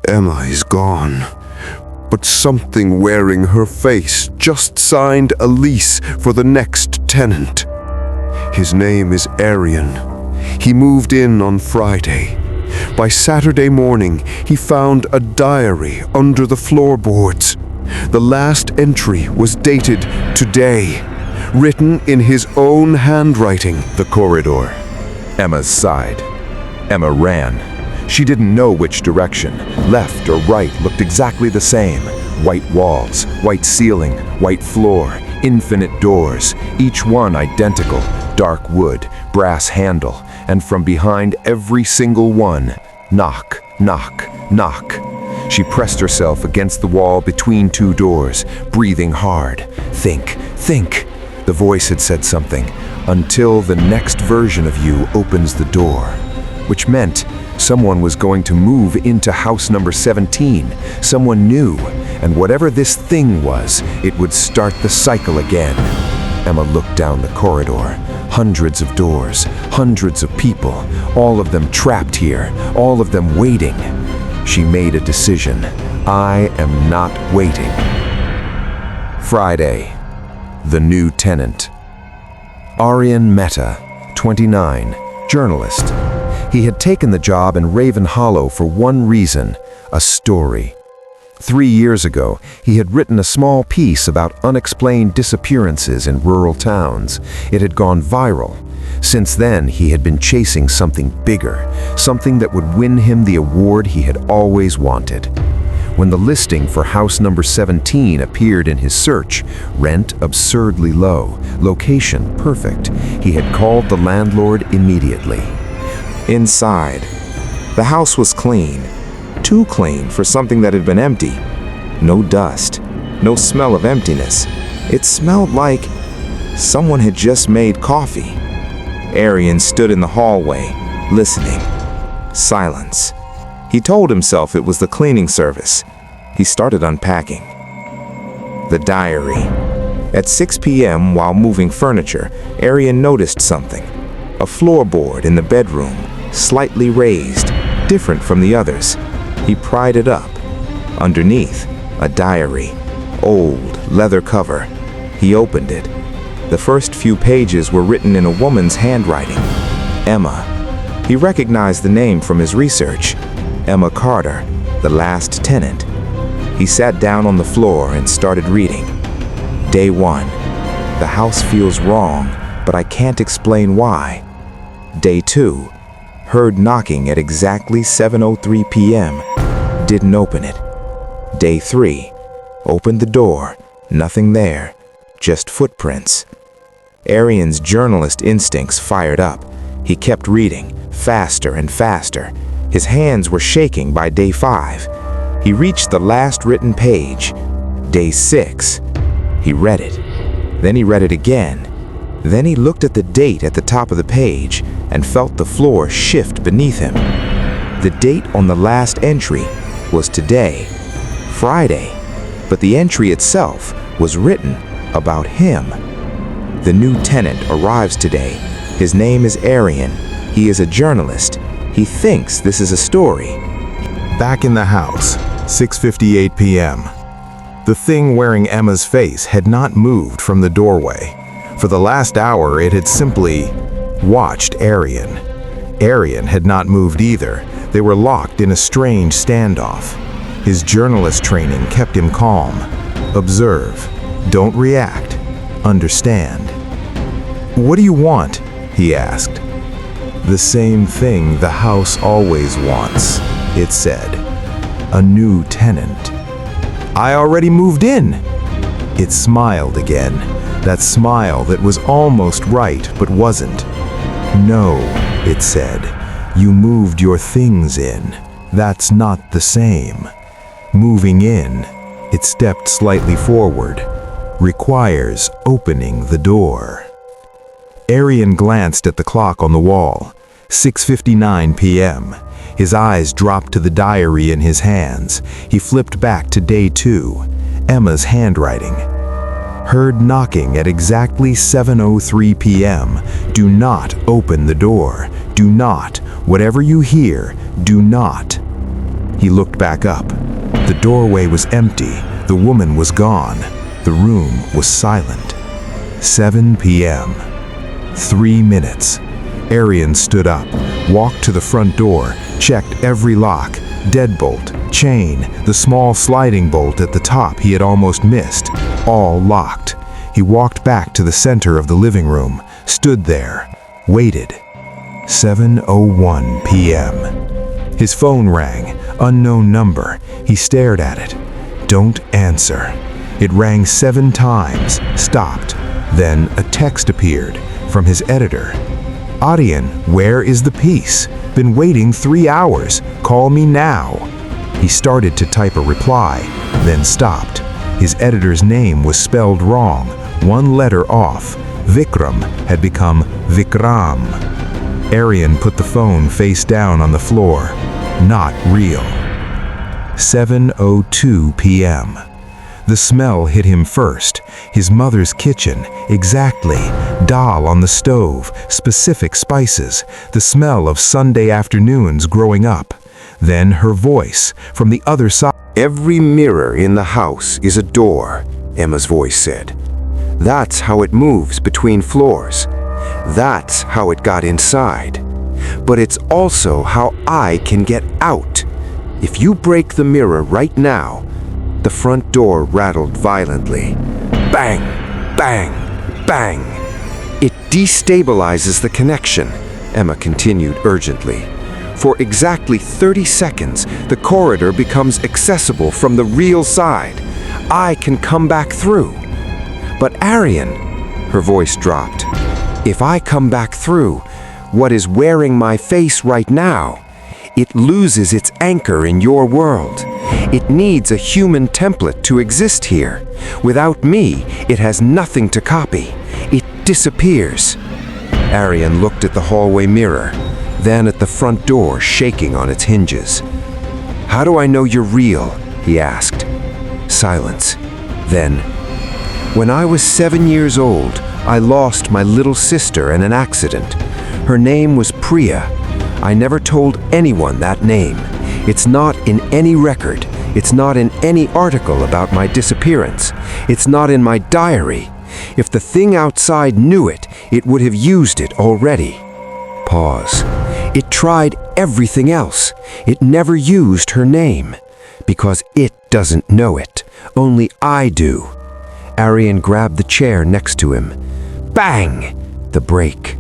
Emma is gone, but something wearing her face just signed a lease for the next tenant. His name is Arian. He moved in on Friday. By Saturday morning, he found a diary under the floorboards. The last entry was dated today, written in his own handwriting. The corridor. Emma's side. Emma ran. She didn't know which direction. Left or right looked exactly the same. White walls, white ceiling, white floor, infinite doors, each one identical. Dark wood, brass handle, and from behind every single one, knock, knock, knock. She pressed herself against the wall between two doors, breathing hard. Think, think. The voice had said something. Until the next version of you opens the door. Which meant someone was going to move into house number 17. Someone new. And whatever this thing was, it would start the cycle again. Emma looked down the corridor. Hundreds of doors, hundreds of people, all of them trapped here, all of them waiting. She made a decision. I am not waiting. Friday. The new tenant. Arian Mehta, 29, journalist. He had taken the job in Raven Hollow for one reason, a story. 3 years ago, he had written a small piece about unexplained disappearances in rural towns. It had gone viral. Since then, he had been chasing something bigger, something that would win him the award he had always wanted. When the listing for house number 17 appeared in his search, rent absurdly low, location perfect, he had called the landlord immediately. Inside, the house was clean. Too clean for something that had been empty. No dust, no smell of emptiness. It smelled like someone had just made coffee. Arian stood in the hallway, listening. Silence. He told himself it was the cleaning service. He started unpacking. The diary. At 6 p.m., while moving furniture, Arian noticed something. A floorboard in the bedroom, slightly raised, different from the others. He pried it up. Underneath, a diary. Old, leather cover. He opened it. The first few pages were written in a woman's handwriting. Emma. He recognized the name from his research. Emma Carter, the last tenant. He sat down on the floor and started reading. Day 1. The house feels wrong, but I can't explain why. Day 2. Heard knocking at exactly 7:03 p.m. Didn't open it. Day 3. Opened the door. Nothing there. Just footprints. Arian's journalist instincts fired up. He kept reading, faster and faster. His hands were shaking by day 5. He reached the last written page. Day 6. He read it. Then he read it again. Then he looked at the date at the top of the page and felt the floor shift beneath him. The date on the last entry was today, Friday, but the entry itself was written about him. The new tenant arrives today. His name is Arian. He is a journalist. He thinks this is a story. Back in the house, 6:58 p.m. The thing wearing Emma's face had not moved from the doorway. For the last hour, it had simply watched Arian. Arian had not moved either. They were locked in a strange standoff. His journalist training kept him calm. Observe. Don't react. Understand. "What do you want?" he asked. "The same thing the house always wants," it said. "A new tenant." "I already moved in." It smiled again. That smile that was almost right but wasn't. "No," it said. "You moved your things in. That's not the same. Moving in," it stepped slightly forward, "requires opening the door." Arian glanced at the clock on the wall. 6:59 p.m. His eyes dropped to the diary in his hands. He flipped back to day 2. Emma's handwriting. Heard knocking at exactly 7:03 p.m. Do not open the door. Do not. Whatever you hear, do not. He looked back up. The doorway was empty. The woman was gone. The room was silent. 7 p.m. 3 minutes. Arian stood up, walked to the front door, checked every lock, deadbolt, chain, the small sliding bolt at the top he had almost missed, all locked. He walked back to the center of the living room, stood there, waited. 7:01 p.m. His phone rang, unknown number. He stared at it. Don't answer. It rang 7 times, stopped. Then a text appeared from his editor. Arian, where is the piece? Been waiting 3 hours. Call me now. He started to type a reply, then stopped. His editor's name was spelled wrong, 1 letter off. Vikram had become Vikram. Arian put the phone face down on the floor. Not real. 7:02 p.m. The smell hit him first. His mother's kitchen, exactly. Dal on the stove, specific spices, the smell of Sunday afternoons growing up. Then her voice from the other side. Every mirror in the house is a door, Emma's voice said. That's how it moves between floors. That's how it got inside. But it's also how I can get out. If you break the mirror right now. The front door rattled violently. Bang, bang, bang. It destabilizes the connection, Emma continued urgently. For exactly 30 seconds, the corridor becomes accessible from the real side. I can come back through. But Arian, her voice dropped. If I come back through, what is wearing my face right now, it loses its anchor in your world. It needs a human template to exist here. Without me, it has nothing to copy. It disappears. Arian looked at the hallway mirror, then at the front door shaking on its hinges. How do I know you're real? He asked. Silence. Then, when I was 7 years old, I lost my little sister in an accident. Her name was Priya. I never told anyone that name. It's not in any record. It's not in any article about my disappearance. It's not in my diary. If the thing outside knew it, it would have used it already. Pause. It tried everything else. It never used her name. Because it doesn't know it. Only I do. Arian grabbed the chair next to him. Bang! The brake.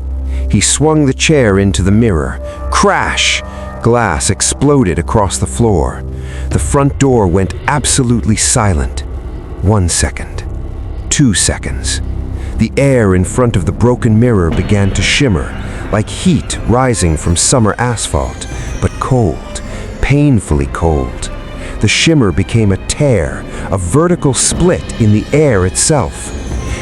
He swung the chair into the mirror. Crash! Glass exploded across the floor. The front door went absolutely silent. 1 second. 2 seconds. The air in front of the broken mirror began to shimmer, like heat rising from summer asphalt, but cold, painfully cold. The shimmer became a tear, a vertical split in the air itself.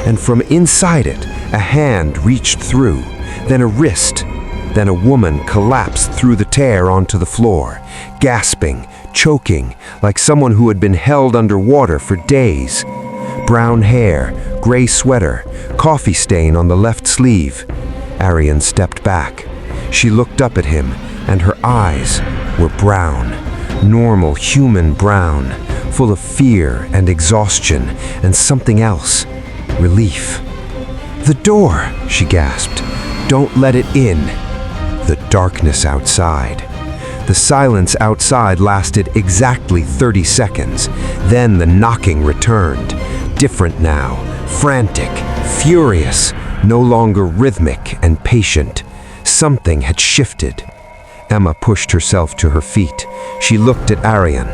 And from inside it, a hand reached through, then a wrist. Then a woman collapsed through the tear onto the floor, gasping, choking, like someone who had been held underwater for days. Brown hair, gray sweater, coffee stain on the left sleeve. Arian stepped back. She looked up at him, and her eyes were brown, normal human brown, full of fear and exhaustion and something else, relief. "The door," she gasped. "Don't let it in." The darkness outside. The silence outside lasted exactly 30 seconds. Then the knocking returned. Different now, frantic, furious, no longer rhythmic and patient. Something had shifted. Emma pushed herself to her feet. She looked at Arian.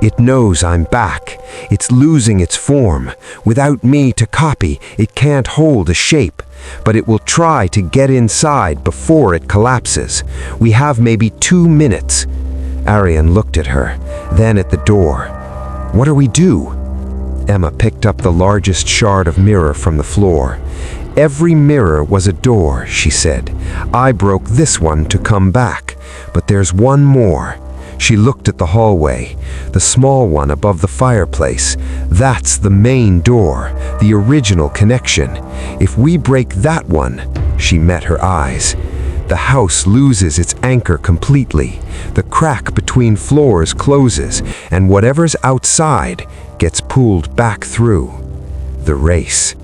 "It knows I'm back. It's losing its form. Without me to copy, it can't hold a shape. But it will try to get inside before it collapses. We have maybe 2 minutes." Arian looked at her, then at the door. "What do we do?" Emma picked up the largest shard of mirror from the floor. "Every mirror was a door," she said. "I broke this one to come back, but there's one more." She looked at the hallway, the small one above the fireplace. That's the main door, the original connection. If we break that one, she met her eyes. the house loses its anchor completely. The crack between floors closes, and whatever's outside gets pulled back through. The race.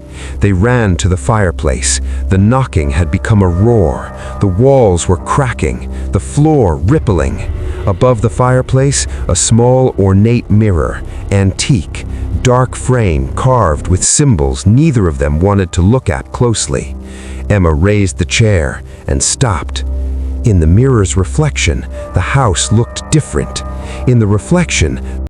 They ran to the fireplace. The knocking had become a roar. The walls were cracking, the floor rippling. Above the fireplace, a small ornate mirror, antique, dark frame carved with symbols neither of them wanted to look at closely. Emma raised the chair and stopped. In the mirror's reflection, the house looked different. In the reflection,